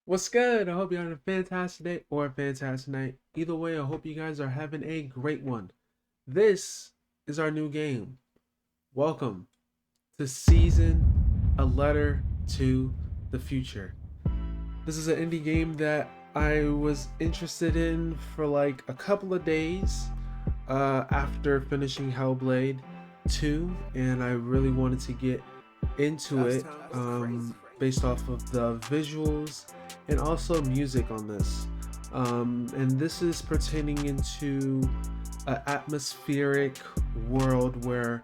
What's good? I hope you're having a fantastic day or a fantastic night. Either way, I hope you guys are having a great one. This is our new game. Welcome to Season A Letter to the Future. This is an indie game that I was interested in for like a couple of days after finishing Hellblade 2, and I really wanted to get into it based off of the visuals and also music on this. And this is pertaining into an atmospheric world where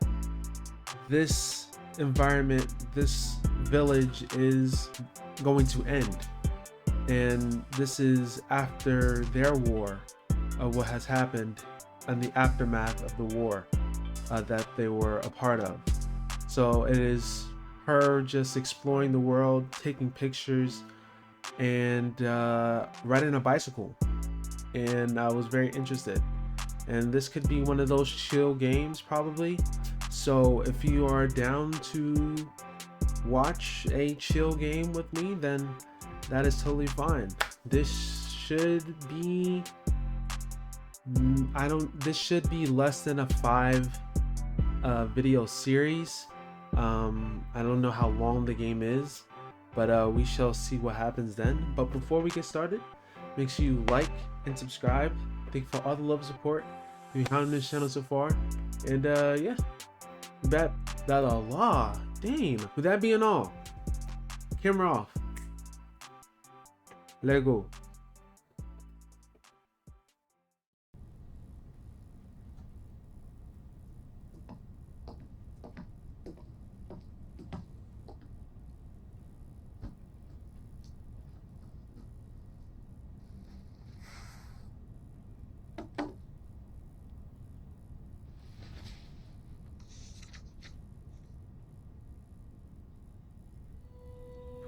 this environment, this village is going to end. And this is after their war, what has happened and the aftermath of the war that they were a part of. So it is her just exploring the world, taking pictures, and riding a bicycle. And I was very interested. And this could be one of those chill games, probably. So if you are down to watch a chill game with me, then that is totally fine. This should be this should be less than a 5 video series. I don't know how long the game is, but we shall see what happens then. But before we get started, make sure you like and subscribe. Thank you for all the love and support behind this channel so far. And yeah, that Allah, damn. With that being all, camera off. Let go.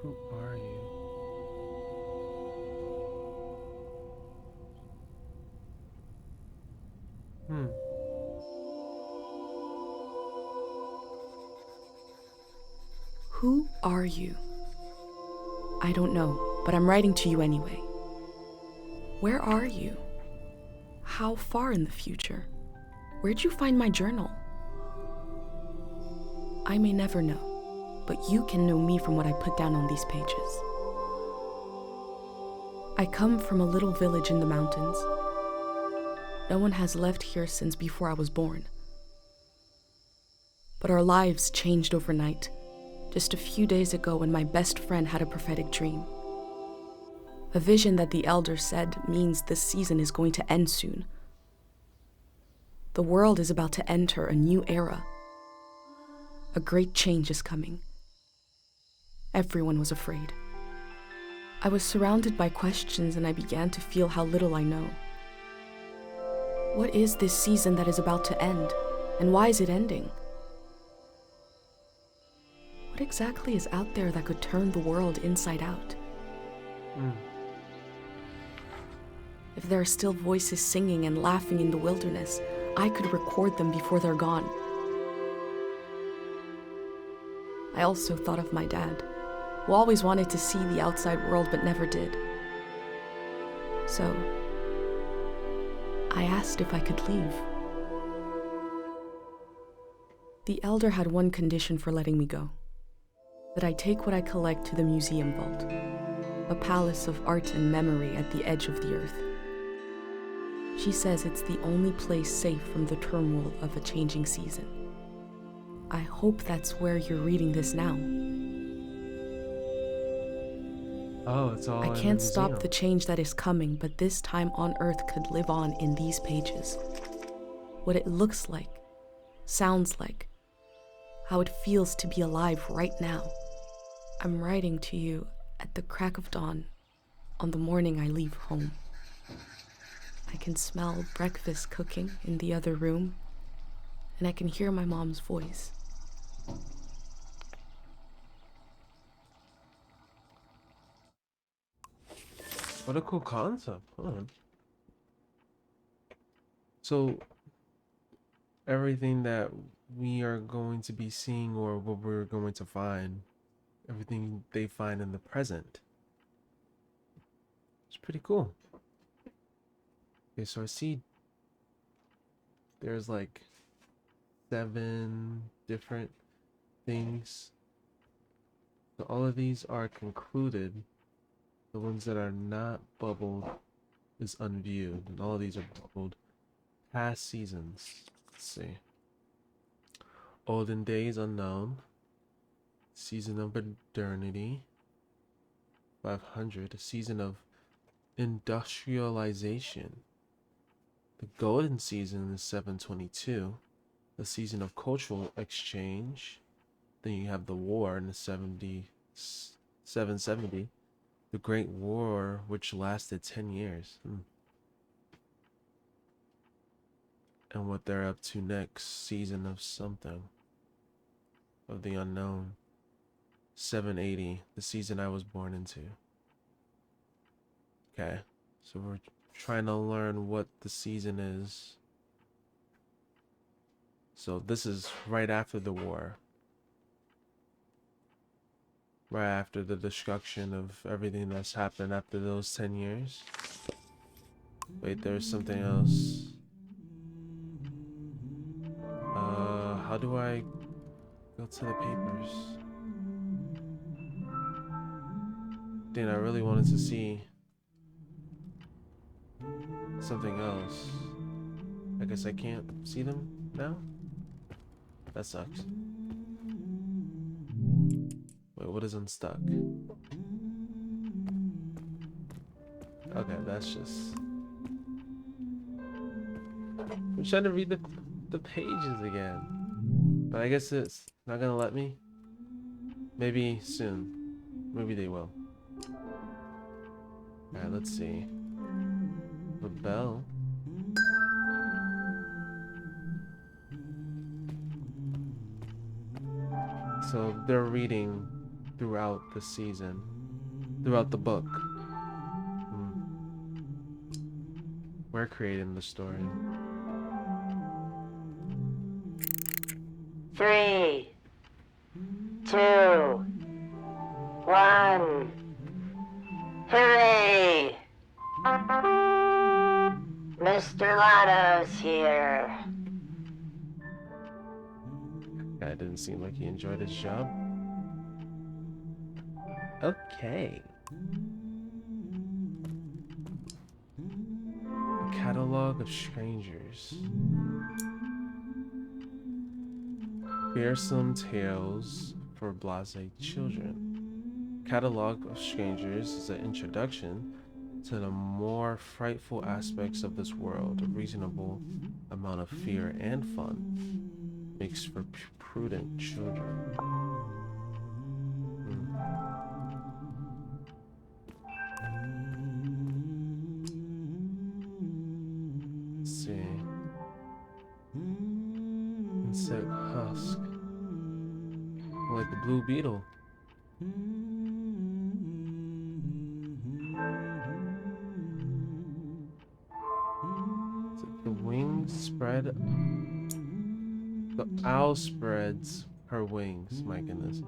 Who are you? Who are you? I don't know, but I'm writing to you anyway. Where are you? How far in the future? Where'd you find my journal? I may never know, but you can know me from what I put down on these pages. I come from a little village in the mountains. No one has left here since before I was born. But our lives changed overnight. Just a few days ago when my best friend had a prophetic dream. A vision that the elder said means this season is going to end soon. The world is about to enter a new era. A great change is coming. Everyone was afraid. I was surrounded by questions and I began to feel how little I know. What is this season that is about to end, and why is it ending? What exactly is out there that could turn the world inside out? If there are still voices singing and laughing in the wilderness, I could record them before they're gone. I also thought of my dad, who always wanted to see the outside world but never did. So, I asked if I could leave. The elder had one condition for letting me go. That I take what I collect to the museum vault, a palace of art and memory at the edge of the earth. She says it's the only place safe from the turmoil of a changing season. I hope that's where you're reading this now. Oh, it's all. I can't stop the change that is coming, but this time on Earth could live on in these pages. What it looks like, sounds like, how it feels to be alive right now. I'm writing to you at the crack of dawn on the morning I leave home. I can smell breakfast cooking in the other room, and I can hear my mom's voice. What a cool concept, huh? So everything that we are going to be seeing, or what we're going to find, everything they find in the present, It's pretty cool. Okay, so I see there's like 7 different things. So all of these are concluded. The ones that are not bubbled is unviewed, and all of these are bubbled. Past seasons. Let's see. Olden days unknown. Season of modernity. 500. A season of industrialization. The golden season is 722. The season of cultural exchange. Then you have the war in the 770. The Great War, which lasted 10 years. And what they're up to next. Season of something. Of the unknown. 780. The season I was born into. Okay. So we're trying to learn what the season is. So this is right after the war. Right after the destruction of everything that's happened after those 10 years. Wait, there's something else. How do I go to the papers? Dang, I really wanted to see something else. I guess I can't see them now? That sucks. Wait, what is unstuck? Okay, that's just... I'm trying to read the pages again. But I guess it's not gonna let me. Maybe soon. Maybe they will. Alright, let's see. The bell. So they're reading throughout the season. Throughout the book. We're creating the story. 3, 2, 1. Hooray! Mr. Lotto's here. Guy didn't seem like he enjoyed his job. Okay. A catalog of strangers. Fearsome tales for blasé children. Catalog of Strangers is an introduction to the more frightful aspects of this world. A reasonable amount of fear and fun makes for prudent children. Let's see. Insect husk. Like the blue beetle. The wings spread. The owl spreads her wings, my goodness,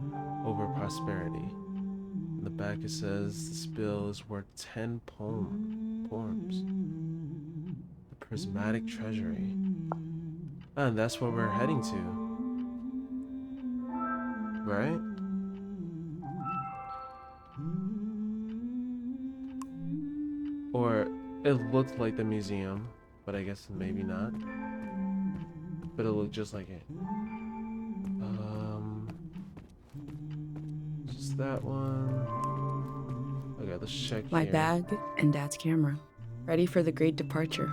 over prosperity. In the back it says this bill is worth 10 poems. The prismatic treasury. And that's where we're heading to. Right? Or it looked like the museum, but I guess maybe not. But it looked just like it. Just that one. Okay, let's check My here. bag and Dad's camera. Ready for the great departure.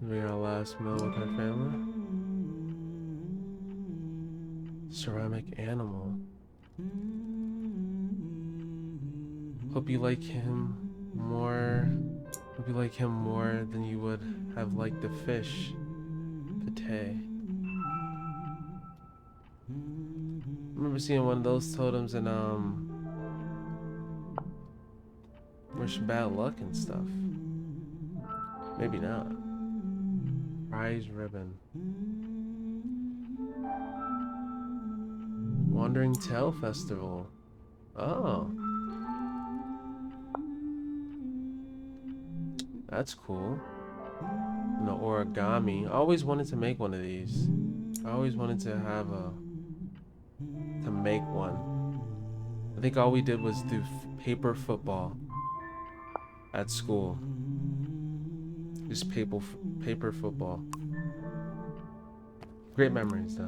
We our last meal with our family. Ceramic animal. Hope you like him more. Hope you like him more than you would have liked the fish. Pate. I remember seeing one of those totems in Wish Bad Luck and stuff. Maybe not. Prize ribbon. Wandering Tail Festival. Oh. That's cool. The origami. I always wanted to make one of these. I always wanted to have to make one. I think all we did was do paper football at school. Just paper football. Great memories though.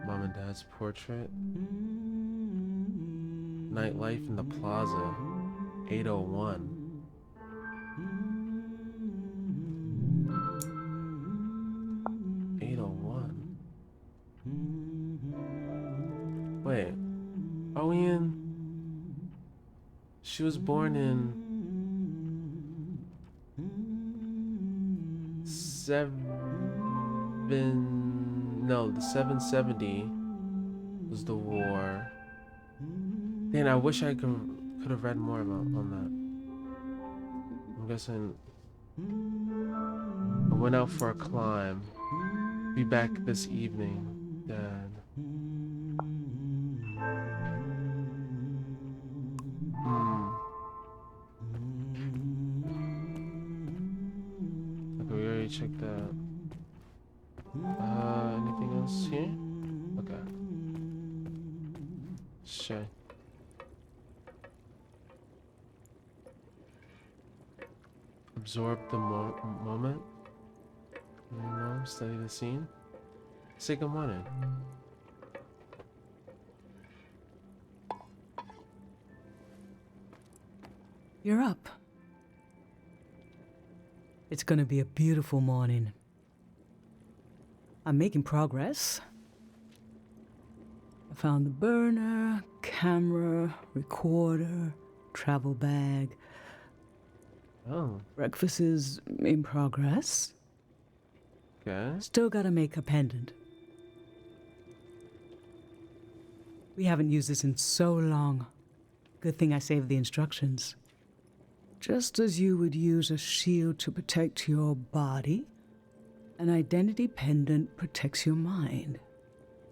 Mom and Dad's portrait. Nightlife in the plaza. 801. Wait, are we in? She was born in the 770 was the war. Man, I wish I could have read more about on that. I'm guessing I went out for a climb. Be back this evening, Dad. Okay, we already checked that. Anything else here? Okay. Sure. Absorb the moment. You know, study the scene. Say good morning. You're up. It's gonna be a beautiful morning. I'm making progress. I found the burner, camera, recorder, travel bag. Oh, Breakfast is in progress. okay. Still gotta make a pendant. We haven't used this in so long. Good thing I saved the instructions. Just as you would use a shield to protect your body, an identity pendant protects your mind.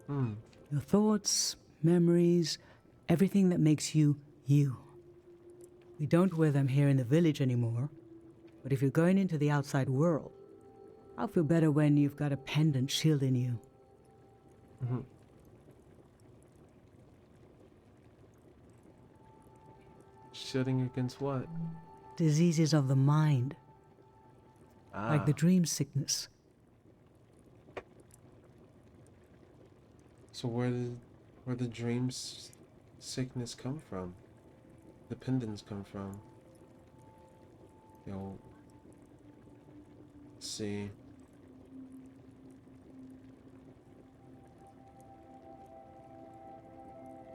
Your thoughts, memories, everything that makes you, you. We don't wear them here in the village anymore, but if you're going into the outside world, I'll feel better when you've got a pendant shielding you. Shielding against what? Diseases of the mind, like the dream sickness. So where the dreams sickness come from? The pendants come from? Yo. Let's see.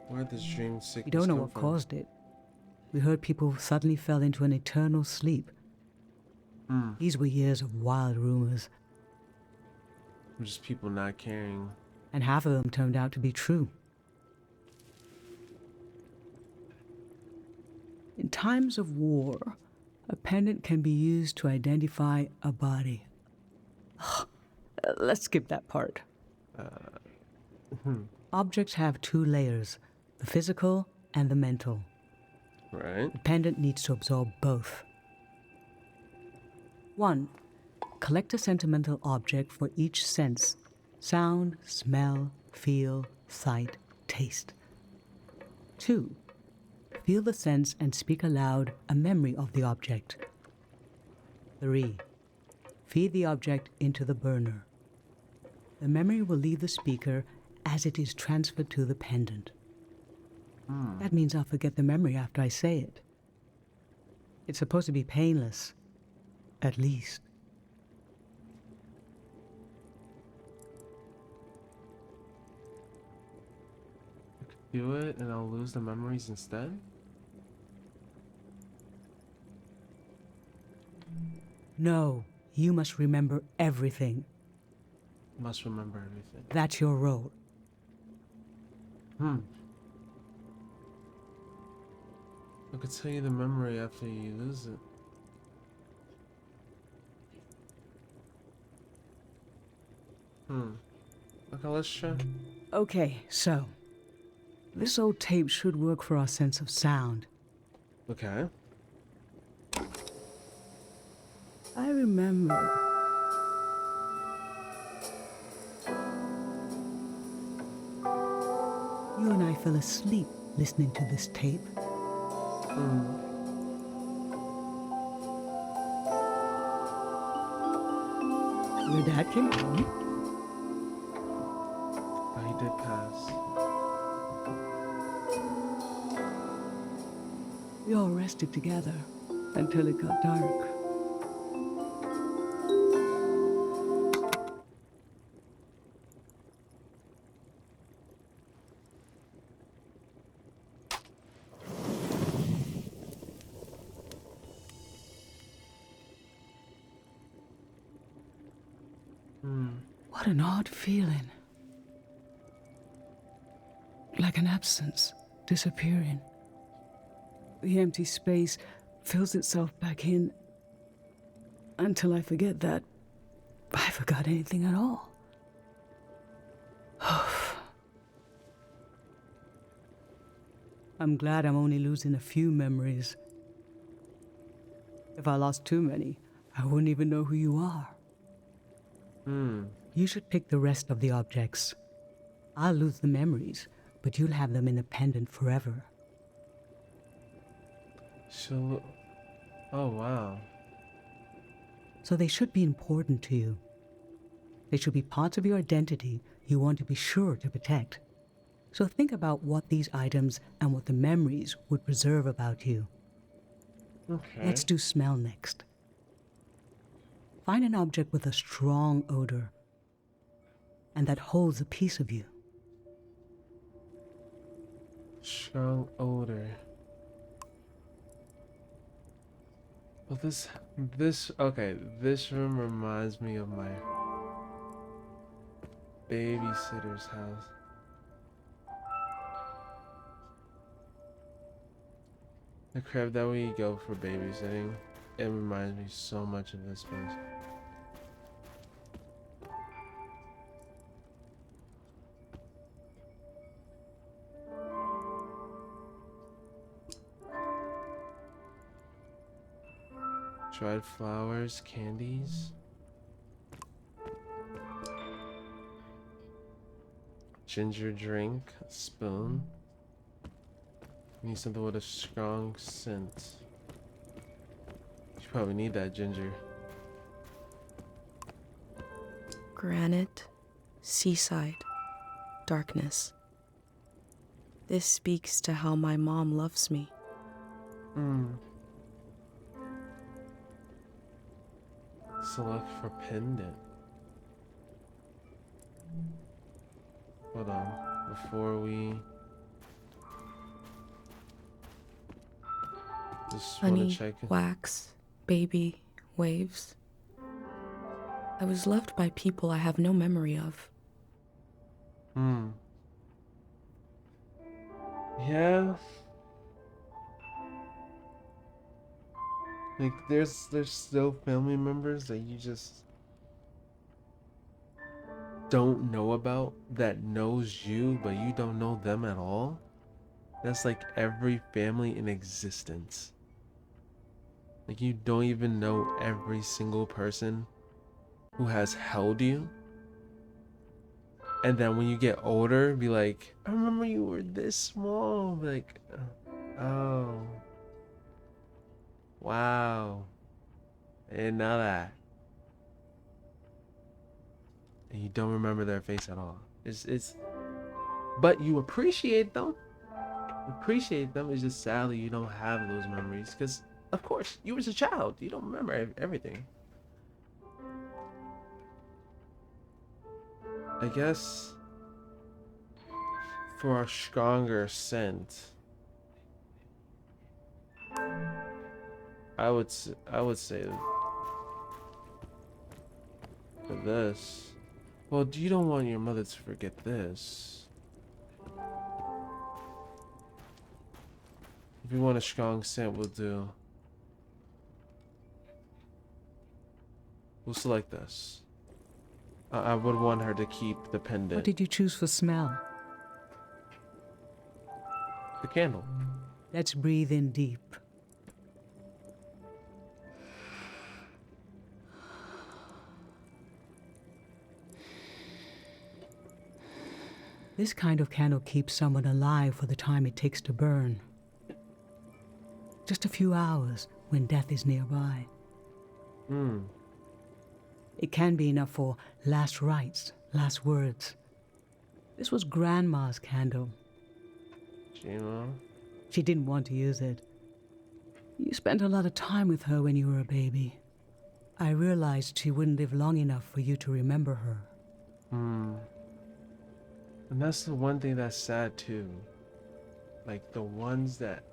Where does dream sickness We don't know come what from? caused it. We heard people suddenly fell into an eternal sleep. These were years of wild rumors, Just people not caring. and half of them turned out to be true. In times of war, a pendant can be used to identify a body. Let's skip that part. Objects have two layers, the physical and the mental. Right? The pendant needs to absorb both. 1. Collect a sentimental object for each sense: sound, smell, feel, sight, taste. 2. Feel the sense and speak aloud a memory of the object. 3. Feed the object into the burner. The memory will leave the speaker as it is transferred to the pendant. That means I'll forget the memory after I say it. It's supposed to be painless, at least. I could do it and I'll lose the memories instead? No, you must remember everything. Must remember everything. That's your role. I could tell you the memory after you lose it. Okay, let's try. Okay, so this old tape should work for our sense of sound. Okay. I remember. You and I fell asleep listening to this tape. Your dad came home. Oh, he did pass. We all rested together until it got dark. What an odd feeling. Like an absence, disappearing. The empty space fills itself back in until I forget that I forgot anything at all. I'm glad I'm only losing a few memories. If I lost too many, I wouldn't even know who you are. You should pick the rest of the objects. I'll lose the memories, but you'll have them independent forever. So, oh wow. So they should be important to you. They should be parts of your identity you want to be sure to protect. So think about what these items and what the memories would preserve about you. Okay. Let's do smell next. Find an object with a strong odor and that holds a piece of you. Strong odor. Well, okay, this room reminds me of my babysitter's house. The crib that we go for babysitting, it reminds me so much of this place. Dried flowers, candies. Ginger drink, a spoon. Need something with a strong scent. You probably need that ginger. Granite, seaside, darkness. This speaks to how my mom loves me. Select for pendant. Hold on. Before we just want Honey, to check. wax, baby, waves. I was loved by people I have no memory of. Yeah. Like there's still family members that you just don't know about that knows you, but you don't know them at all. That's like every family in existence. Like you don't even know every single person who has held you. And then when you get older, be like, I remember you were this small. Be like, oh. Wow. I didn't know that. And you don't remember their face at all. But you appreciate them. It's just sadly you don't have those memories because of course you was a child. You don't remember everything. I guess for a stronger scent, I would say for this. Well, you don't want your mother to forget this. If you want a strong scent, we'll select this. I would want her to keep the pendant. What did you choose for smell? The candle. Let's breathe in deep. This kind of candle keeps someone alive for the time it takes to burn. Just a few hours when death is nearby. It can be enough for last rites, last words. This was Grandma's candle. Gina? She didn't want to use it. You spent a lot of time with her when you were a baby. I realized she wouldn't live long enough for you to remember her. And that's the one thing that's sad too. Like the ones that,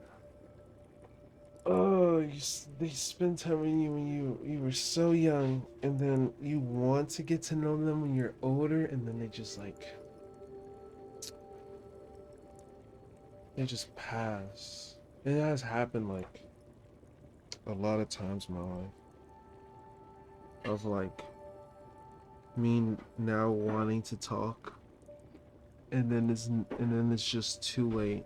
they spend time with you when you were so young, and then you want to get to know them when you're older, and then they just pass. It has happened like a lot of times in my life. Of like me now wanting to talk, and then it's just too late.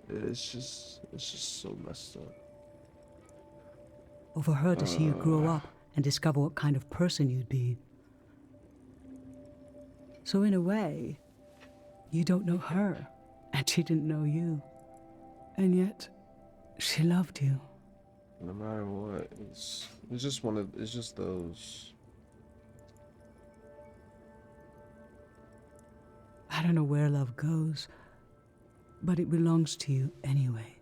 It's just so messed up. Or for her to see you grow up and discover what kind of person you'd be. So in a way, you don't know her, and she didn't know you. And yet, she loved you. No matter what, it's just those. I don't know where love goes, but it belongs to you anyway.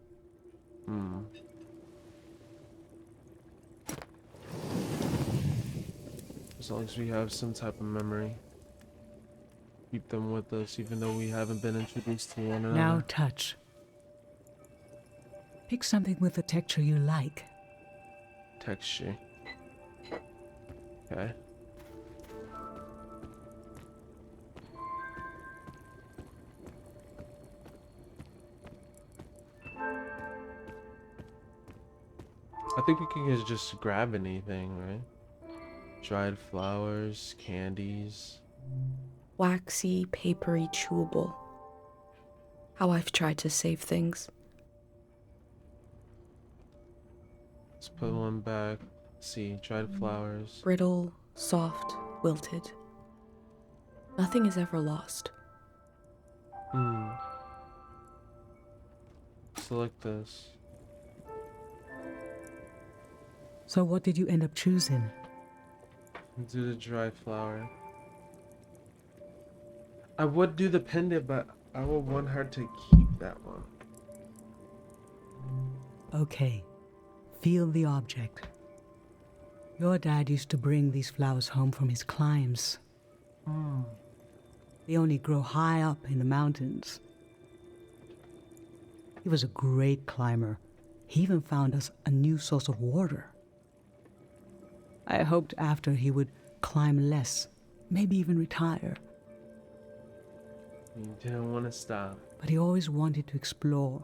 As long as we have some type of memory, keep them with us, even though we haven't been introduced to one another. Now touch. Pick something with a texture you like. Texture. Okay. I think we can just grab anything, right? Dried flowers, candies. Waxy, papery, chewable. How I've tried to save things. Let's put one back. See, dried flowers. Brittle, soft, wilted. Nothing is ever lost. Select this. So what did you end up choosing? Do the dried flower. I would do the pendant, but I would want her to keep that one. Okay, feel the object. Your dad used to bring these flowers home from his climbs. They only grow high up in the mountains. He was a great climber. He even found us a new source of water. I hoped after he would climb less, maybe even retire. You didn't want to stop. But he always wanted to explore,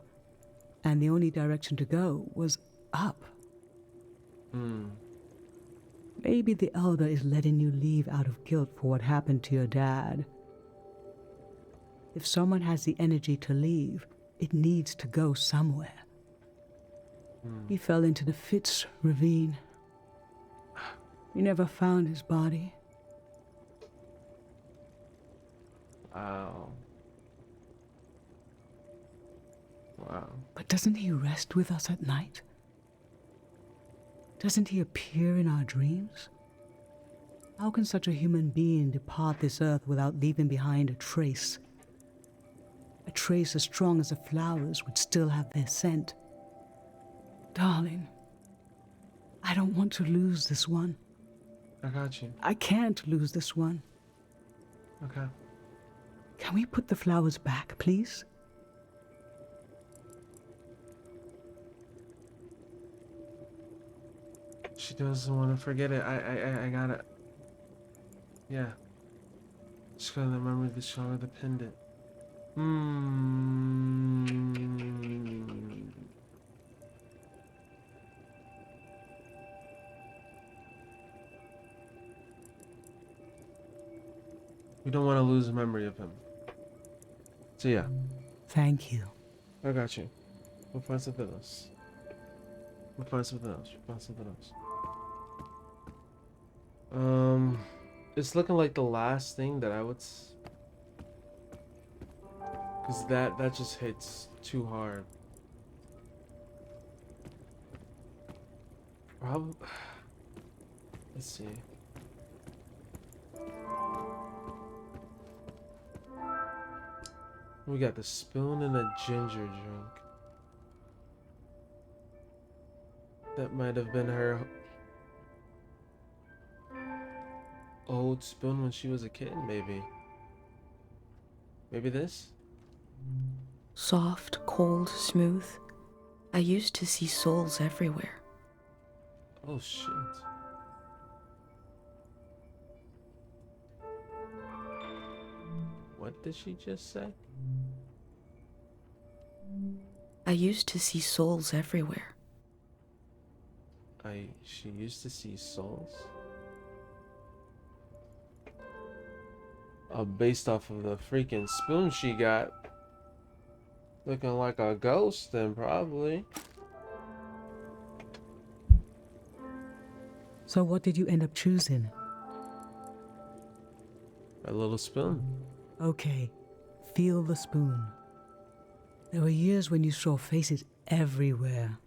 and the only direction to go was up. Maybe the Elder is letting you leave out of guilt for what happened to your dad. If someone has the energy to leave, it needs to go somewhere. He fell into the Fitz ravine. You never found his body. Wow. Wow. But doesn't he rest with us at night? Doesn't he appear in our dreams? How can such a human being depart this earth without leaving behind a trace? A trace as strong as the flowers would still have their scent. Darling, I don't want to lose this one. I got you. I can't lose this one. Okay. Can we put the flowers back, please? She doesn't want to forget it. I got it. Yeah. Just gotta remember the song of the pendant. We don't want to lose memory of him. So yeah. Thank you. I got you. We'll find something else. We'll find something else. We'll find something else. It's looking like the last thing that I would because that just hits too hard. Probably. Let's see. We got the spoon and a ginger drink. That might have been her old spoon when she was a kid, maybe. Maybe this? Soft, cold, smooth. I used to see souls everywhere. Oh shit. What did she just say? I used to see souls everywhere. She used to see souls? Based off of the freaking spoon she got. Looking like a ghost then, probably. So what did you end up choosing? A little spoon. Okay, feel the spoon. There were years when you saw faces everywhere.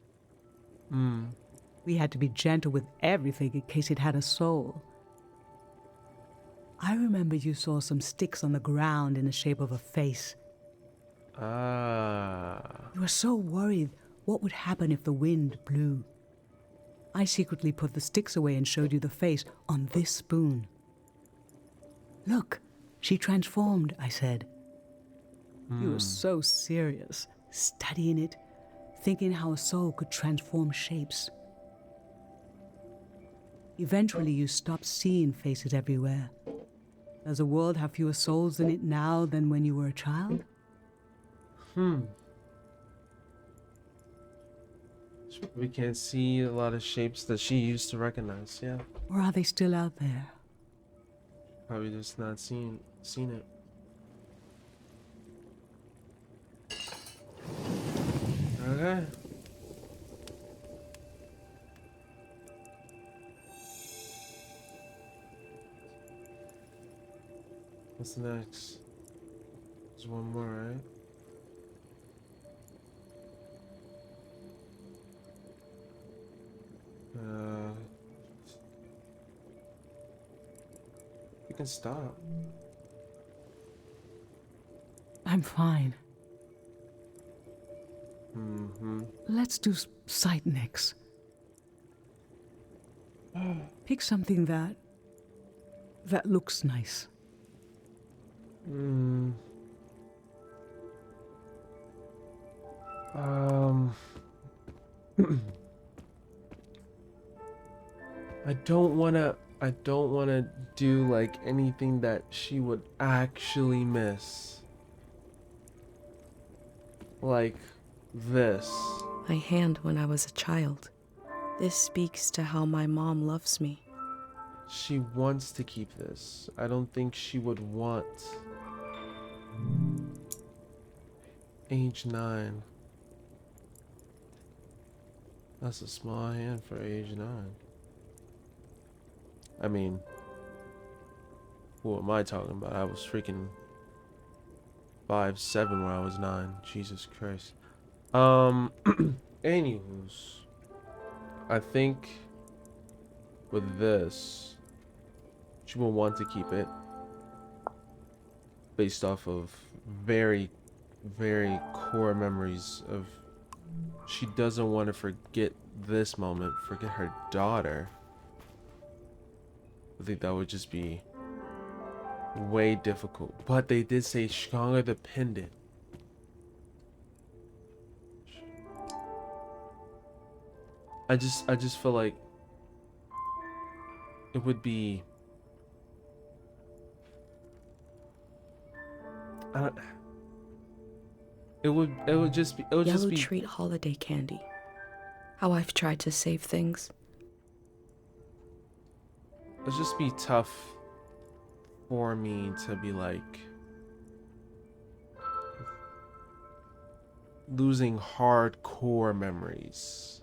We had to be gentle with everything in case it had a soul. I remember you saw some sticks on the ground in the shape of a face. Ah. You were so worried what would happen if the wind blew. I secretly put the sticks away and showed you the face on this spoon. Look, she transformed, I said. You were so serious, studying it, thinking how a soul could transform shapes. Eventually, you stopped seeing faces everywhere. Does the world have fewer souls in it now than when you were a child? We can't see a lot of shapes that she used to recognize, yeah. Or are they still out there? Probably just not seen it. Okay. What's next? There's one more, right? You can stop. I'm fine. Let's do sight next. Pick something that looks nice. I don't wanna do like anything that she would actually miss. Like this. My hand when I was a child. This speaks to how my mom loves me. She wants to keep this. I don't think she would want. Age 9. That's a small hand for age 9. I mean, who am I talking about? I was freaking 5'7" when I was 9. Jesus Christ. Anywho's, I think with this, she will want to keep it based off of very, very core memories of. She doesn't want to forget this moment, forget her daughter. I think that would just be way difficult. But they did say stronger the pendant. I just feel like it would be. I don't. It would just be. It would Yellow just be. treat holiday candy. How I've tried to save things. It'd just be tough for me to be like losing hardcore memories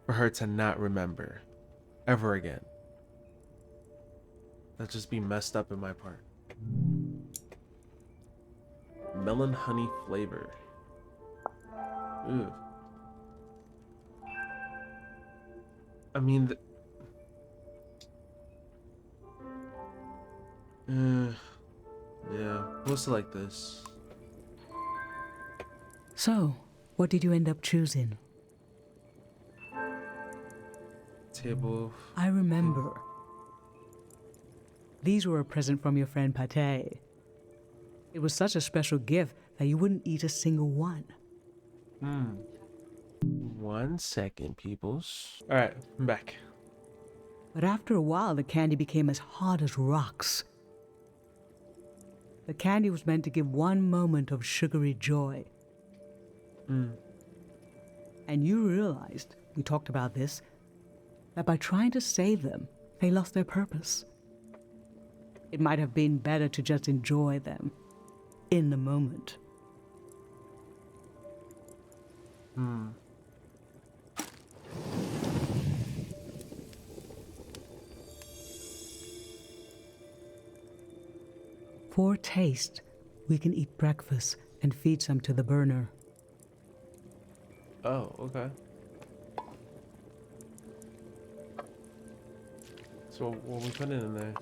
for her to not remember ever again. That just be messed up in my part. Melon honey flavor. Ooh. I mean, yeah, we'll select this. So, what did you end up choosing? Table. I remember. These were a present from your friend Pate. It was such a special gift that you wouldn't eat a single one. 1 second, peoples. All right, I'm back. But after a while, the candy became as hard as rocks. The candy was meant to give one moment of sugary joy. And you realized, we talked about this, that by trying to save them, they lost their purpose. It might have been better to just enjoy them in the moment. For taste, we can eat breakfast and feed some to the burner. Oh, okay. So what we putting in there?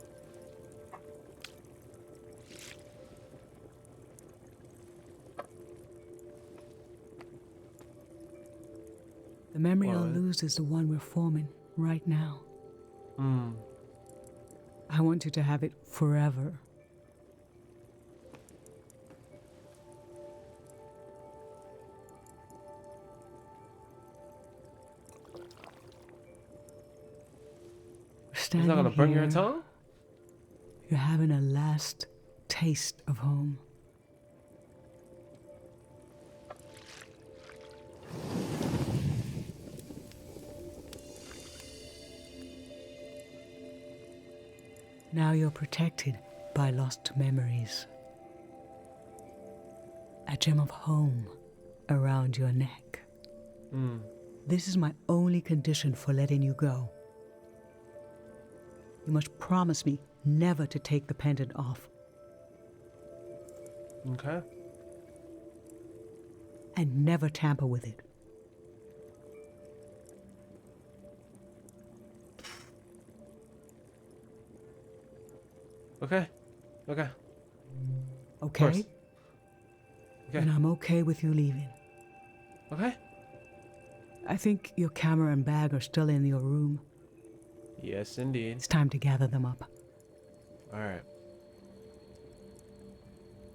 The memory I'll What? lose is the one we're forming right now. I want you to have it forever. It's not gonna burn your tongue? You're having a last taste of home. Now you're protected by lost memories. A gem of home around your neck. This is my only condition for letting you go. You must promise me never to take the pendant off. Okay. And never tamper with it. Okay. Okay. Okay? Okay. And I'm okay with you leaving. Okay. I think your camera and bag are still in your room. Yes, indeed. It's time to gather them up. All right.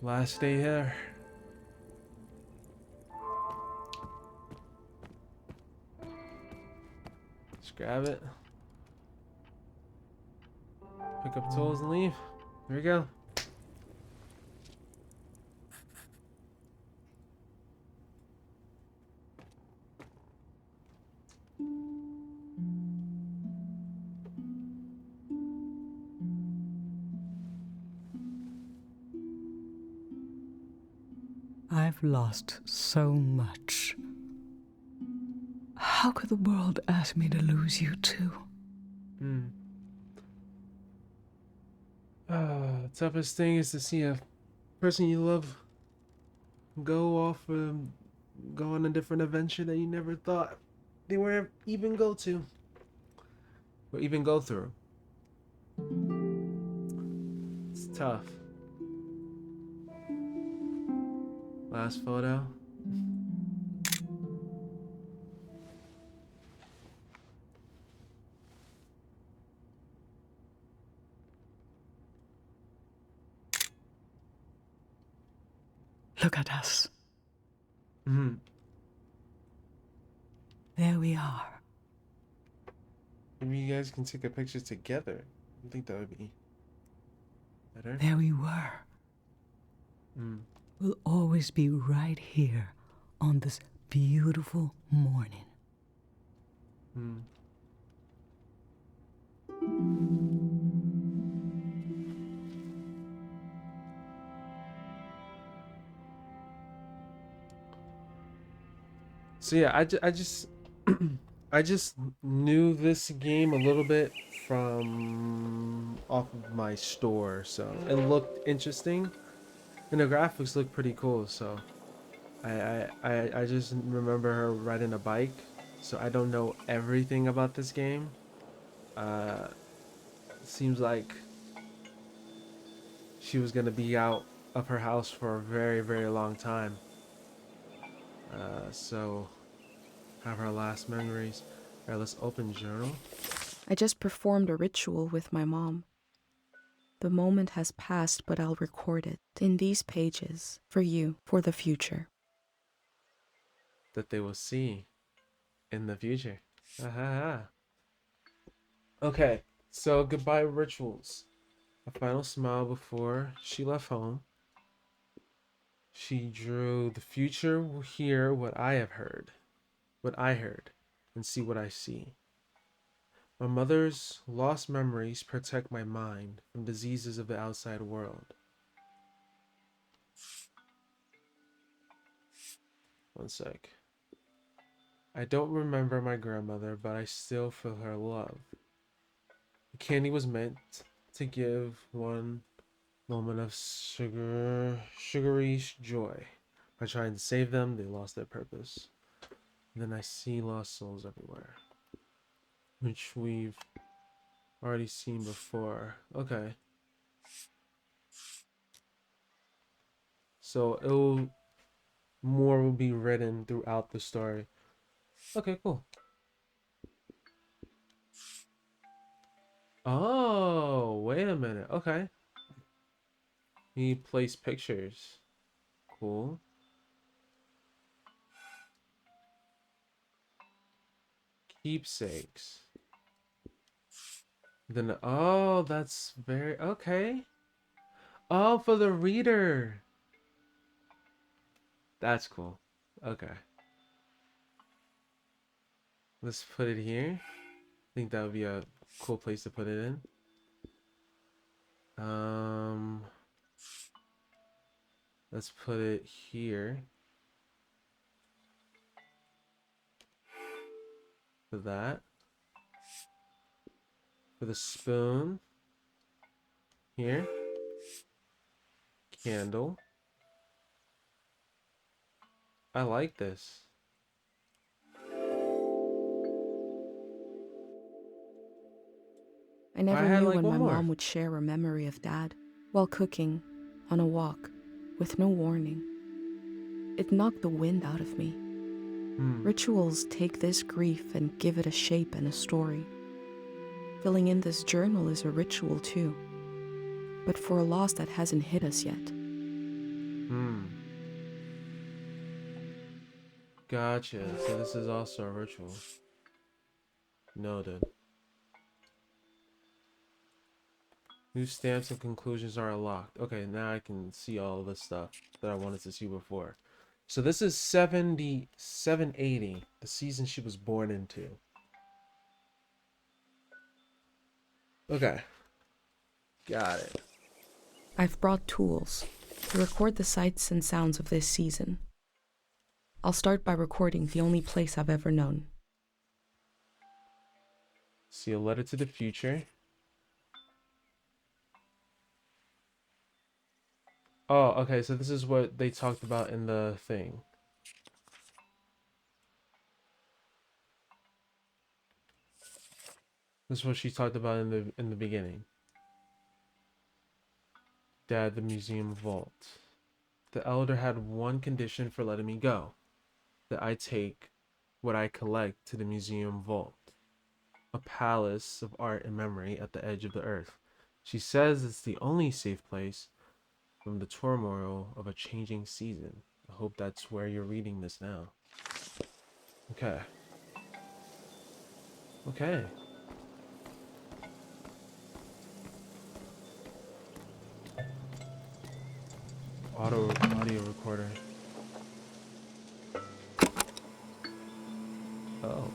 Last day here. Just grab it. Pick up tools and leave. There we go. I've lost so much. How could the world ask me to lose you too? Toughest thing is to see a person you love go off go on a different adventure that you never thought they were even go to or even go through. It's tough. Last photo. Look at us. There we are. Maybe you guys can take a picture together. I think that would be better. There we were. We'll always be right here on this beautiful morning. So yeah, I just I just knew this game a little bit from off of my store, so it looked interesting, and the graphics looked pretty cool. So I just remember her riding a bike. So I don't know everything about this game. Uh, seems like she was gonna be out of her house for a very, very long time. So have her last memories. All right, let's open journal. I just performed a ritual with my mom. The moment has passed, but I'll record it in these pages for you for the future. That they will see in the future. Aha. Okay, so goodbye rituals. A final smile before she left home. She drew the future will hear what I have heard, what I heard, and see what I see. My mother's lost memories protect my mind from diseases of the outside world. One sec. I don't remember my grandmother, but I still feel her love. The candy was meant to give one moment of sugary joy. By trying to save them, they lost their purpose. And then I see lost souls everywhere, which we've already seen before. Okay. So more will be written throughout the story. Okay, cool. Oh, wait a minute. Okay. He placed pictures. Cool. Keepsakes. Then, oh, that's very, okay. Oh, for the reader. That's cool. Okay. Let's put it here. I think that would be a cool place to put it in. Let's put it here. For that. For the spoon. Here. Candle. I like this. I never had knew like when one my more. mom would share a memory of Dad while cooking, on a walk, with no warning. It knocked the wind out of me. Rituals take this grief and give it a shape and a story. Filling in this journal is a ritual too, but for a loss that hasn't hit us yet. Gotcha. So this is also a ritual. Noted. New stamps and conclusions are unlocked. Okay, now I can see all the stuff that I wanted to see before. So this is 780, the season she was born into. Okay. Got it. I've brought tools to record the sights and sounds of this season. I'll start by recording the only place I've ever known. See a letter to the future. Oh, okay, so this is what they talked about in the thing. This is what she talked about in the beginning. Dad, the museum vault. The elder had one condition for letting me go. That I take what I collect to the museum vault. A palace of art and memory at the edge of the earth. She says it's the only safe place from the turmoil of a changing season. I hope that's where you're reading this now. Okay. Okay. Audio recorder. Oh.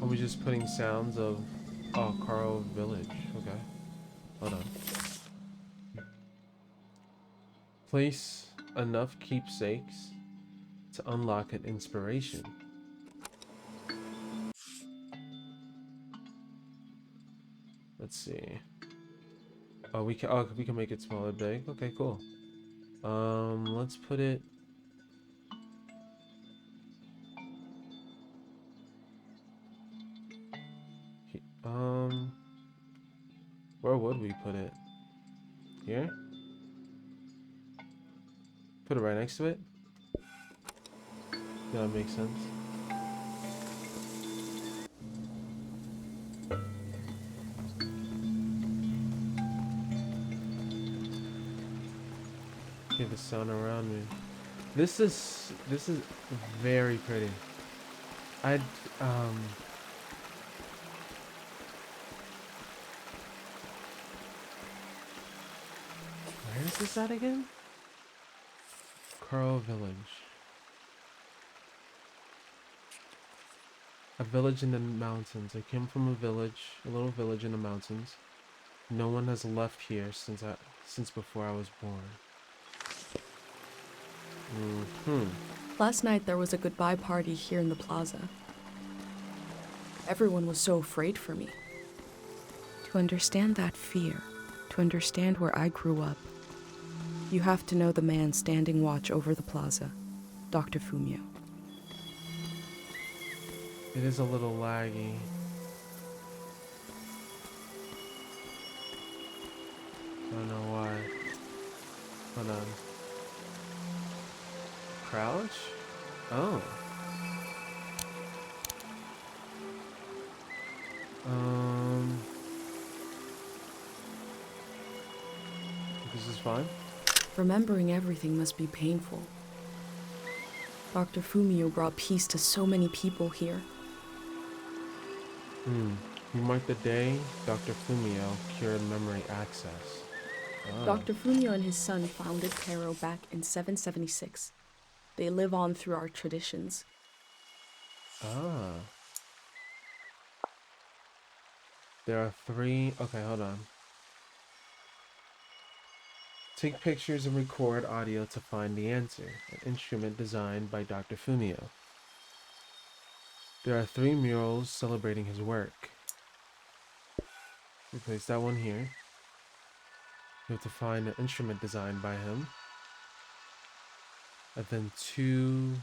Are we just putting sounds of Carl Village? Okay. Hold on. Place enough keepsakes to unlock an inspiration. Let's see. Oh, we can make it small or big. Okay, cool. Let's put it. Where would we put it? Here? Put it right next to it? Yeah, that makes sense. Hear the sound around me. This is very pretty. I'd where is this at again? Carl Village. A village in the mountains. I came from a little village in the mountains. No one has left here since before I was born. Last night there was a goodbye party here in the plaza. Everyone was so afraid for me. To understand that fear, to understand where I grew up, you have to know the man standing watch over the plaza, Dr. Fumio. It is a little laggy. I don't know why. Hold on. Crouch? Oh. This is fine. Remembering everything must be painful. Dr. Fumio brought peace to so many people here. You mark the day Dr. Fumio cured memory access. Oh. Dr. Fumio and his son founded Cairo back in 776. They live on through our traditions. Ah. There are 3. Okay, hold on. Take pictures and record audio to find the answer. An instrument designed by Dr. Fumio. There are 3 murals celebrating his work. We place that one here. You have to find an instrument designed by him. And then 2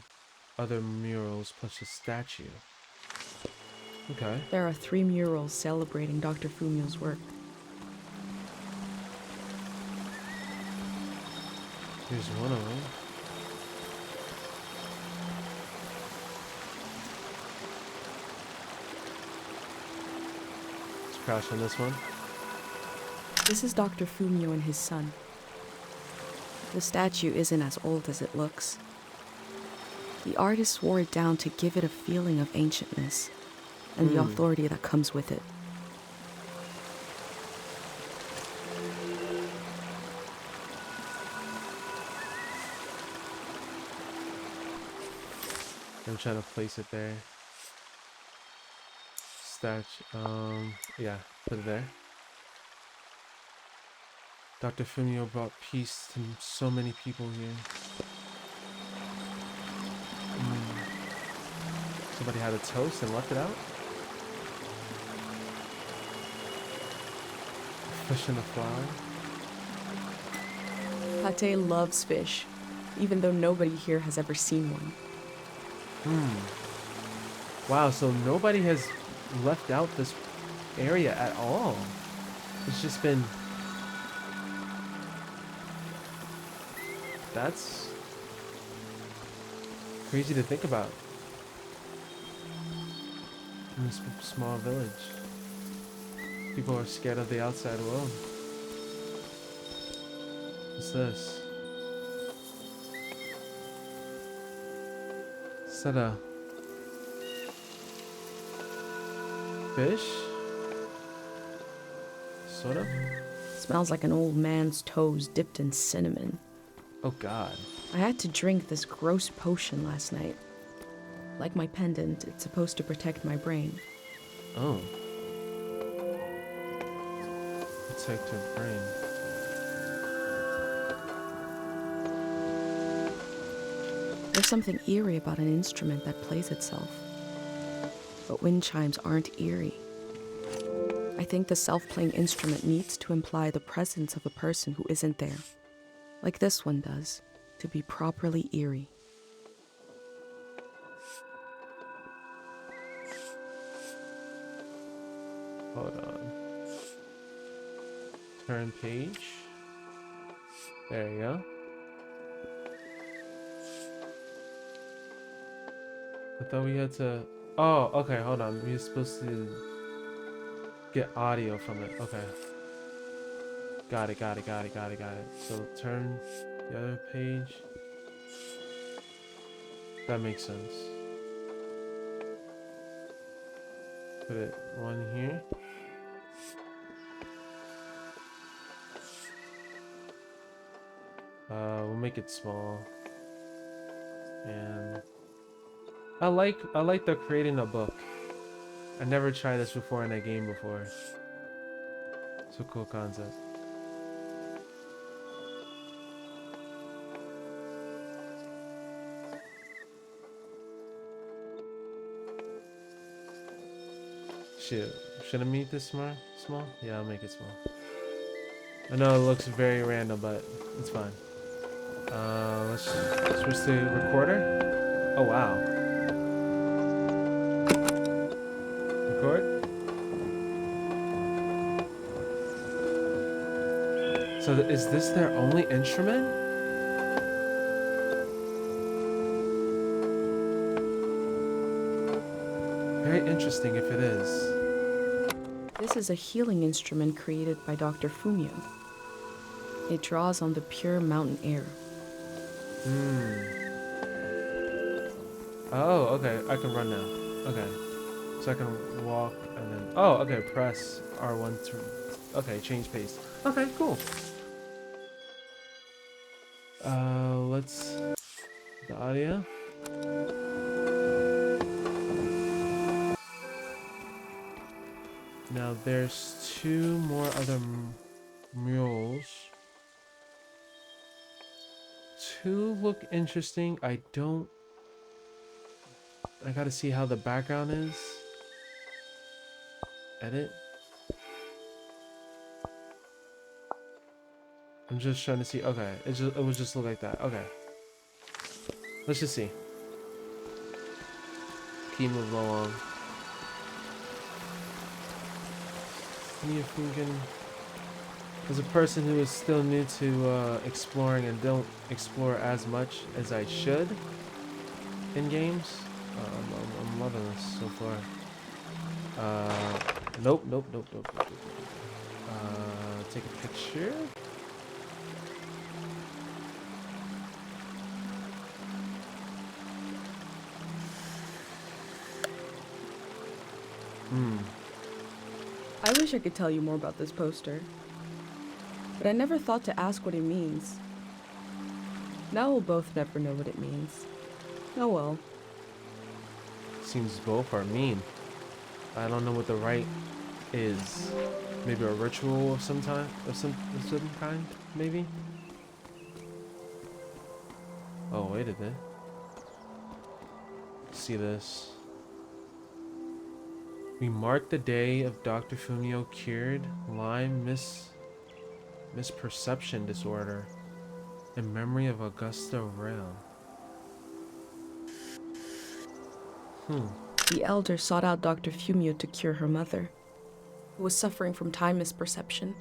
other murals plus a statue. Okay. There are 3 murals celebrating Dr. Fumio's work. Here's one of them. Let's crash on this one. This is Dr. Fumio and his son. The statue isn't as old as it looks. The artist wore it down to give it a feeling of ancientness and the authority that comes with it. I'm trying to place it there. Yeah, put it there. Dr. Fumio brought peace to so many people here. Somebody had a toast and left it out? A fish in a flower? Pate loves fish, even though nobody here has ever seen one. Wow, so nobody has left out this area at all. It's just been... That's crazy to think about. In this small village. People are scared of the outside world. What's this? Is that a fish? Sort of? Smells like an old man's toes dipped in cinnamon. Oh god. I had to drink this gross potion last night. Like my pendant, it's supposed to protect my brain. Oh. Protect your brain. There's something eerie about an instrument that plays itself. But wind chimes aren't eerie. I think the self-playing instrument needs to imply the presence of a person who isn't there, like this one does, to be properly eerie. Hold on. Turn page. There you go. I thought we had to... Oh, okay, hold on. We're supposed to get audio from it. Okay. Got it. So turn the other page. That makes sense. Put it one here. We'll make it small. And I like the creating a book. I never tried this before in a game before. It's a cool concept. Should I make this small? Yeah, I'll make it small. I know it looks very random, but it's fine. Let's switch to recorder. Oh wow. Record. So is this their only instrument? Very interesting if it is. This is a healing instrument created by Dr. Fumio. It draws on the pure mountain air. Oh, okay. I can run now. Okay. So I can walk and then... Oh, okay. Press R1 to... Okay, change pace. Okay, cool. Let's... The audio. Now there's two more other murals. Two look interesting. I gotta see how the background is. Edit. I'm just trying to see. Okay, it would just look like that. Okay. Let's just see. Keep moving along. See if we can... As a person who is still new to exploring and don't explore as much as I should in games, I'm loving this so far. Nope. Take a picture. I wish I could tell you more about this poster, but I never thought to ask what it means. Now we'll both never know what it means. Oh well. Seems both are mean. I don't know what the right is. Maybe a ritual of some kind, maybe. Oh, wait a bit. See this. We mark the day of Dr. Fumio cured Lyme misperception disorder in memory of Augusta Rail. The elder sought out Dr. Fumio to cure her mother, who was suffering from time misperception.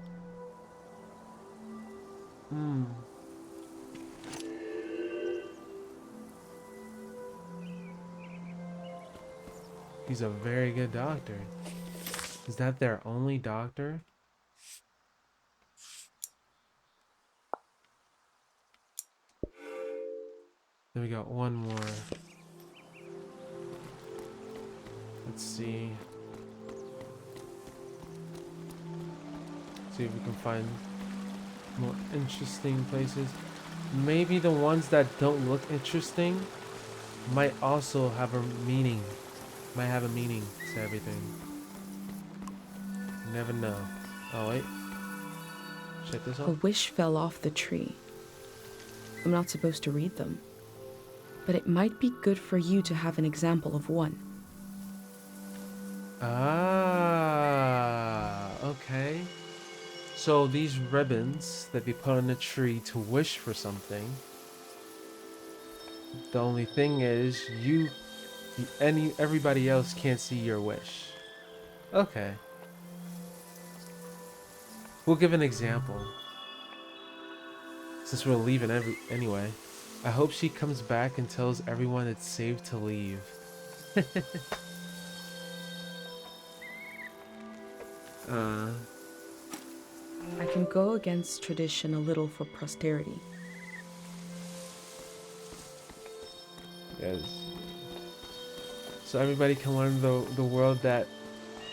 He's a very good doctor. Is that their only doctor? Then we got one more. Let's see. See if we can find more interesting places. Maybe the ones that don't look interesting might also have a meaning. Might have a meaning to everything. You never know. Oh wait. Check this A out. wish fell off the tree. I'm not supposed to read them, but it might be good for you to have an example of one. Ah, okay. So these ribbons that they put on the tree to wish for something. The only thing is, everybody else can't see your wish. Okay. We'll give an example. Since we're leaving anyway. I hope she comes back and tells everyone it's safe to leave. I can go against tradition a little for posterity. Yes. So everybody can learn the world that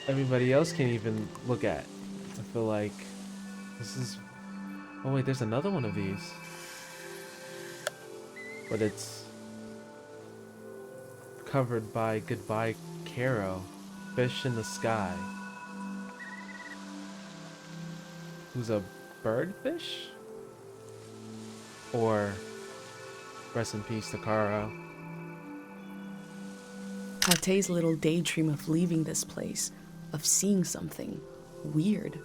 everybody else can't even look at. I feel like this is... Oh wait, there's another one of these. But it's covered by Goodbye Caro. Fish in the sky. Who's a birdfish? Or rest in peace to Caro. Pate's little daydream of leaving this place, of seeing something weird.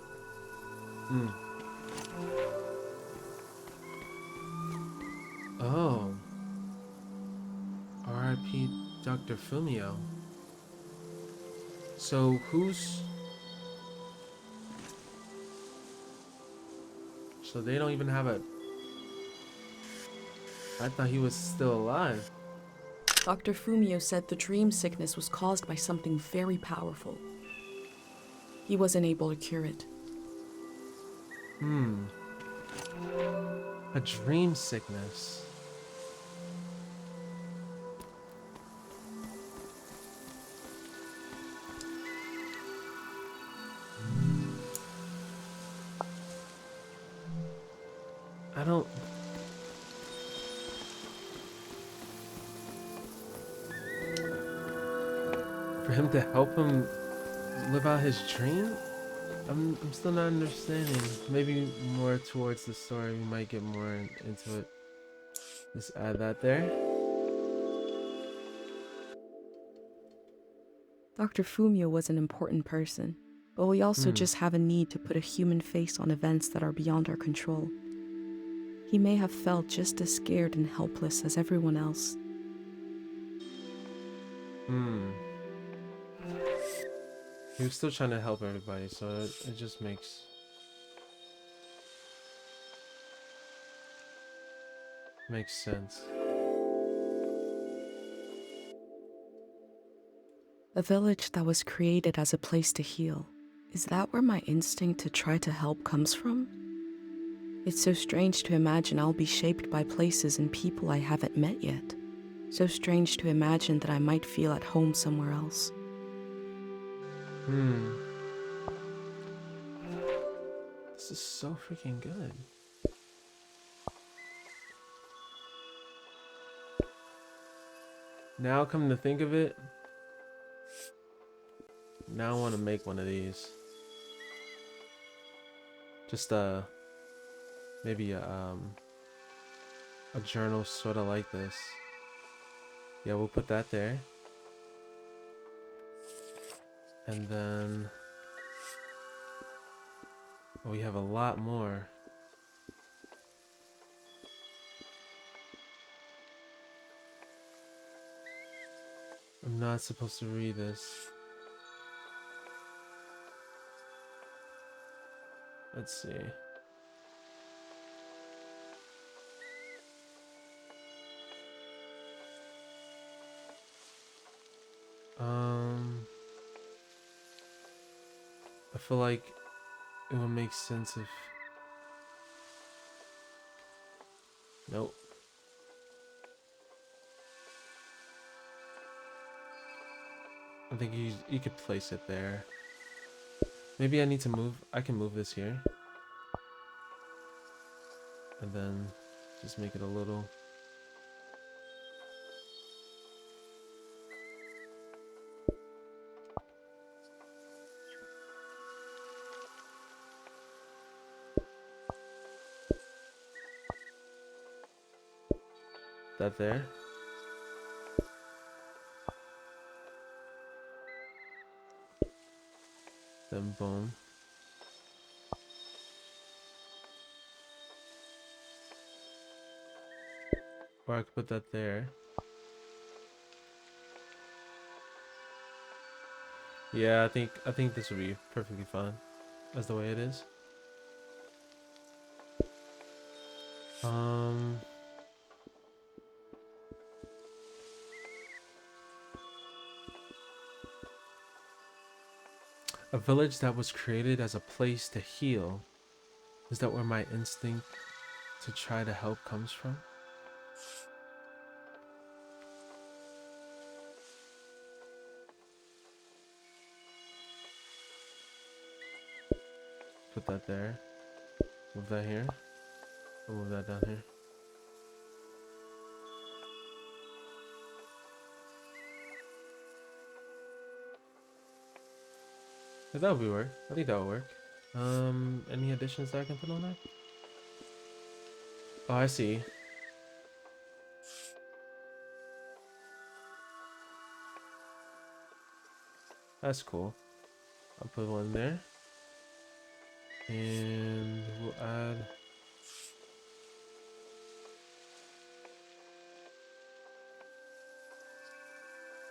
Oh. R.I.P. Dr. Fumio. So who's... So they don't even have a... I thought he was still alive. Dr. Fumio said the dream sickness was caused by something very powerful. He wasn't able to cure it. A dream sickness. I don't... For him to help him live out his dream? I'm still not understanding. Maybe more towards the story, we might get more into it. Just add that there. Dr. Fumio was an important person, but we also just have a need to put a human face on events that are beyond our control. He may have felt just as scared and helpless as everyone else. He was still trying to help everybody, so it just makes sense. A village that was created as a place to heal. Is that where my instinct to try to help comes from? It's so strange to imagine I'll be shaped by places and people I haven't met yet. So strange to imagine that I might feel at home somewhere else. This is so freaking good. Now, come to think of it, now I want to make one of these. Just maybe a journal sort of like this. Yeah, we'll put that there. And then we have a lot more. I'm not supposed to read this. Let's see. I feel like it would make sense if... Nope. I think you could place it there. Maybe I need to move. I can move this here. And then just make it a little... That there. Then boom. Or I could put that there. Yeah, I think this would be perfectly fine as the way it is. A village that was created as a place to heal. Is that where my instinct to try to help comes from? Put that there. Move that here. I'll move that down here. Yeah, that would work. I think that would work. Any additions that I can put on that? Oh, I see. That's cool. I'll put one there. And we'll add...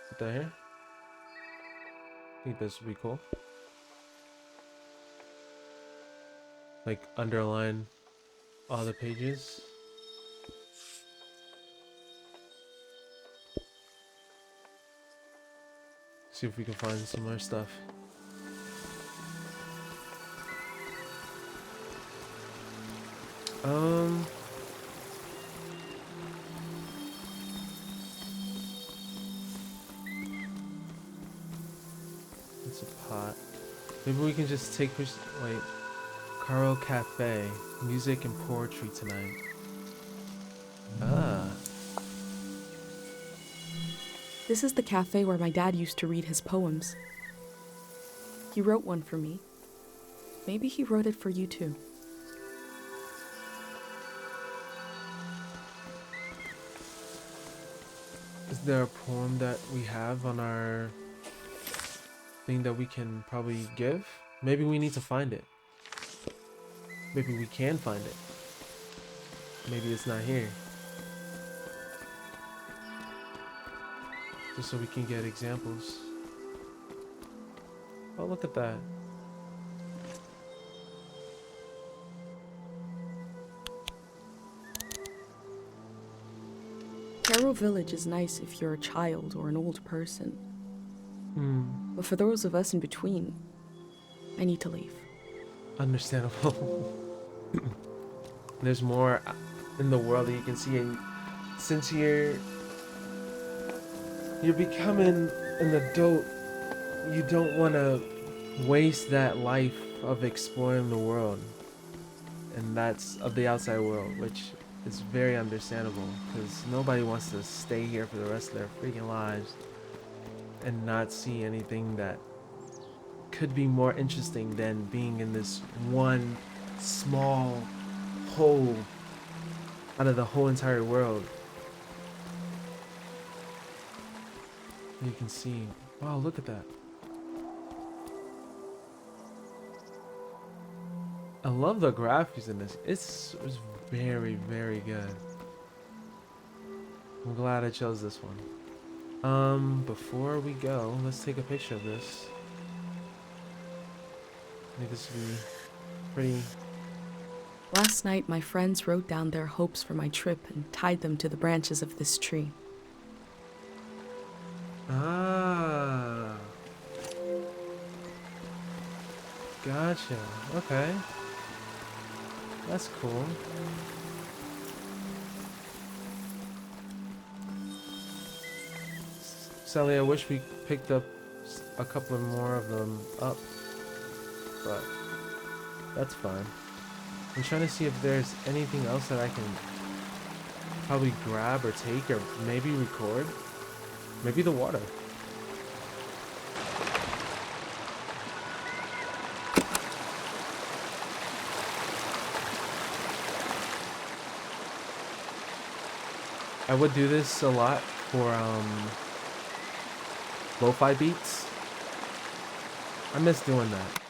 Put that here. I think this would be cool. Like underline all the pages. See if we can find some more stuff. It's a pot. Maybe we can just take wait. Carl Cafe. Music and poetry tonight. Ah. This is the cafe where my dad used to read his poems. He wrote one for me. Maybe he wrote it for you too. Is there a poem that we have on our thing that we can probably give? Maybe we need to find it. Maybe we can find it. Maybe it's not here. Just so we can get examples. Oh, look at that. Caro Village is nice if you're a child or an old person. But for those of us in between, I need to leave. Understandable. There's more in the world that you can see, and since you're becoming an adult, you don't want to waste that life of exploring the world, and that's of the outside world, which is very understandable because nobody wants to stay here for the rest of their freaking lives and not see anything that could be more interesting than being in this one small hole out of the whole entire world. You can see, wow, look at that. I love the graphics in this. It's very, very good. I'm glad I chose this one. Before we go, let's take a picture of this. I think this would be pretty... Last night, my friends wrote down their hopes for my trip and tied them to the branches of this tree. Ah. Gotcha. Okay. That's cool. Sally, I wish we picked up a couple more of them up, but that's fine. I'm trying to see if there's anything else that I can probably grab or take or maybe record. Maybe the water. I would do this a lot for lo-fi beats. I miss doing that.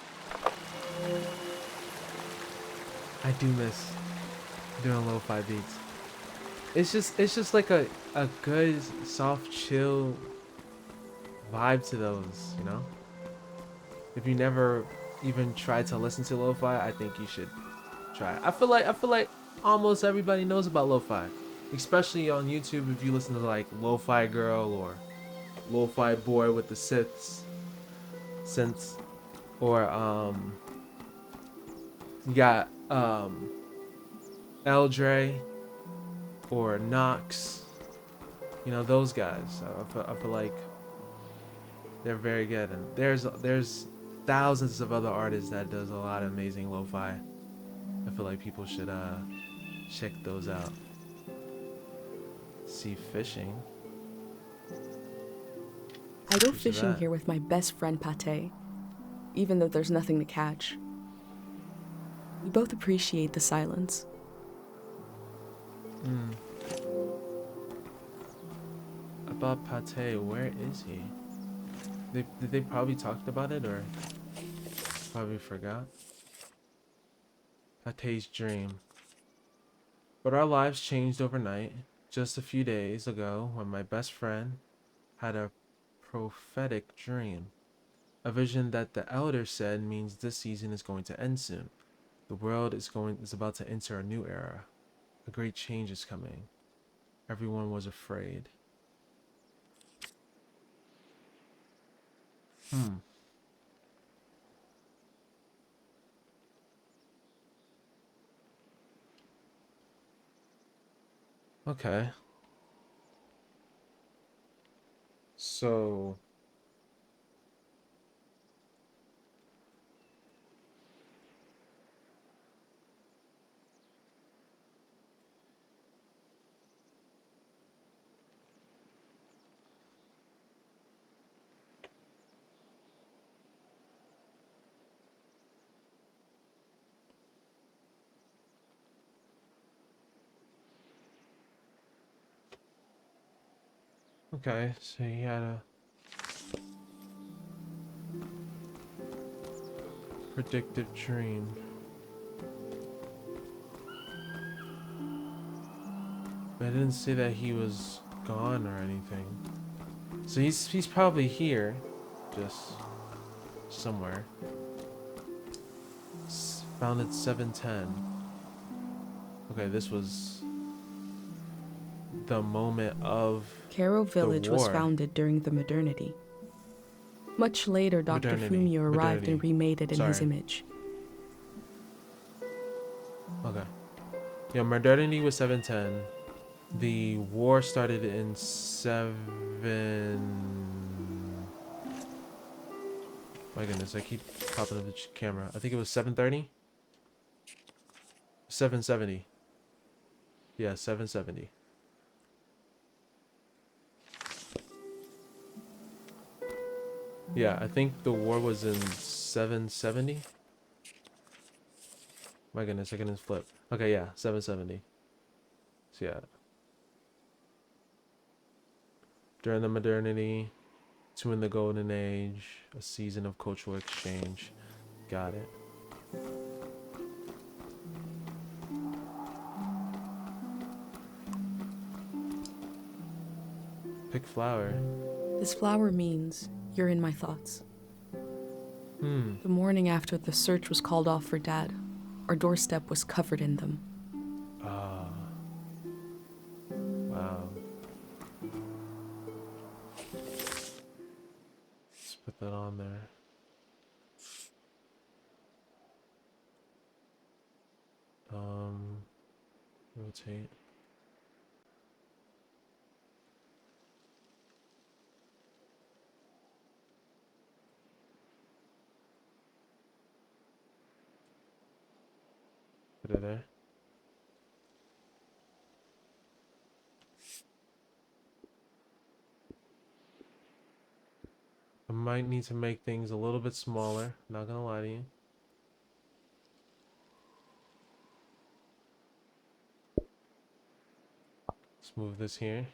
I do miss doing lo-fi beats. It's just like a good soft chill vibe to those, you know? If you never even tried to listen to lo-fi, I think you should try it. I feel like almost everybody knows about lo-fi. Especially on YouTube if you listen to like Lo-Fi Girl or Lo-Fi Boy with the synths or you got Eldre or Nox, you know, those guys. I feel like they're very good, and there's thousands of other artists that does a lot of amazing lo-fi. I feel like people should check those out. See fishing. I go Where's fishing that? here with my best friend Pate, even though there's nothing to catch. We both appreciate the silence. About Pate, where is he? Did they probably talked about it or probably forgot? Pate's dream. But our lives changed overnight. Just a few days ago, when my best friend had a prophetic dream. A vision that the elder said means this season is going to end soon. The world is about to enter a new era. A great change is coming. Everyone was afraid. Okay. So okay, so he had a predictive dream. But I didn't say that he was gone or anything. So he's probably here, just somewhere. Founded 710. Okay, this was the moment of Cairo Village was war. founded during the modernity. Much later, Dr. Fumio arrived and remade it in his Sorry. image. Okay. Yeah, modernity was 710. The war started in 7. My goodness, I keep popping up the camera. I think it was 730. 770. Yeah, 770. Yeah, I think the war was in 770. My goodness, I couldn't flip. Okay, yeah, 770. So yeah. During the modernity, to in the golden age, a season of cultural exchange. Got it. Pick flower. This flower means you're in my thoughts. The morning after the search was called off for Dad, our doorstep was covered in them. Ah. Wow. Let's put that on there. Rotate. Put it there. I might need to make things a little bit smaller, not gonna lie to you. Let's move this here.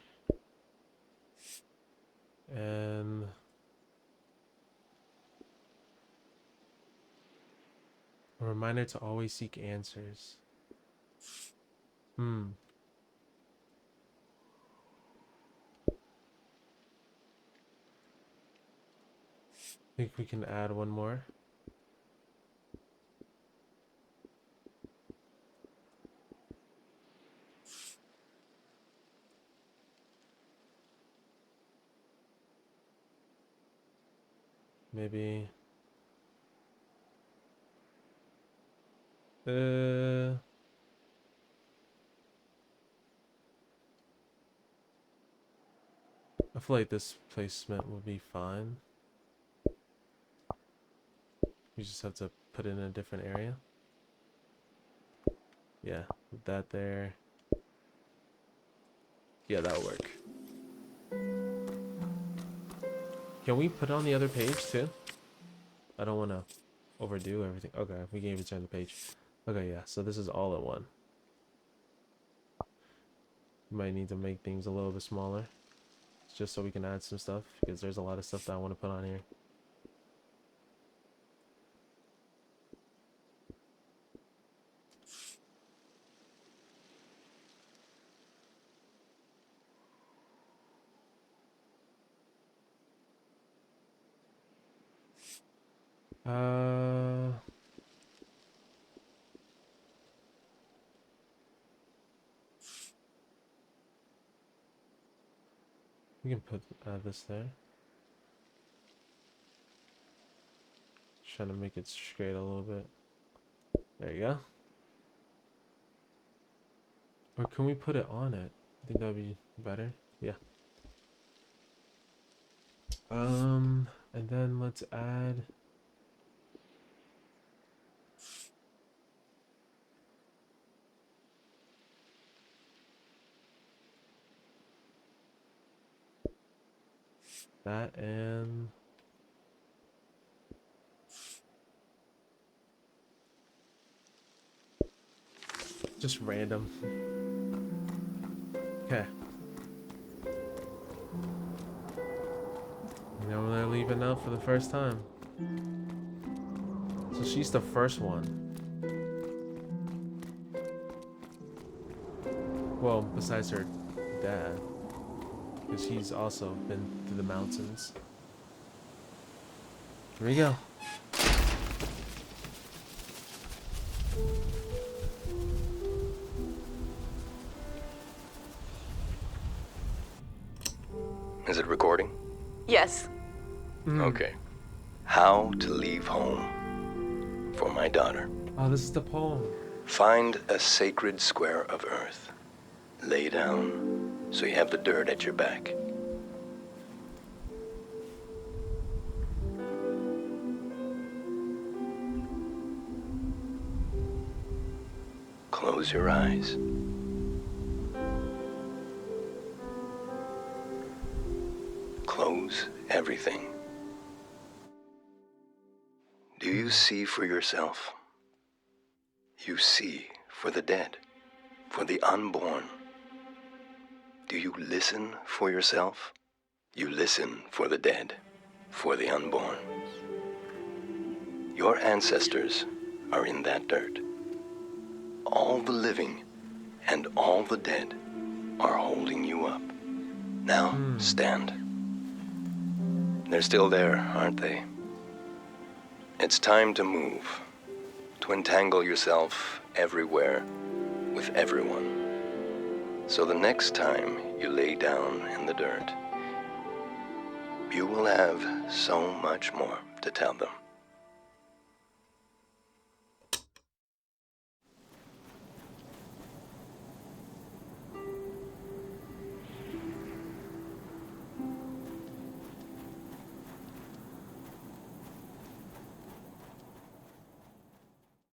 And reminder to always seek answers. Think we can add one more. Maybe. I feel like this placement will be fine. We just have to put it in a different area. Yeah, put that there. Yeah, that'll work. Can we put it on the other page too? I don't want to overdo everything. Okay, we can even turn the page. Okay, yeah, so this is all in one. Might need to make things a little bit smaller, just so we can add some stuff, because there's a lot of stuff that I want to put on here. We can put this there. Trying to make it straight a little bit. There you go. Or can we put it on it? I think that'd be better. Yeah. And then let's add. That and just random. Okay. You know they're leaving out for the first time. So she's the first one. Well, besides her dad. Because he's also been through the mountains. Here we go. Is it recording? Yes. Okay. How to leave home for my daughter. Oh, this is the poem. Find a sacred square of earth. Lay down so you have the dirt at your back. Close your eyes. Close everything. Do you see for yourself? You see for the dead, for the unborn. Do you listen for yourself? You listen for the dead, for the unborn. Your ancestors are in that dirt. All the living and all the dead are holding you up. Now, stand. They're still there, aren't they? It's time to move, to entangle yourself everywhere with everyone. So the next time you lay down in the dirt, you will have so much more to tell them.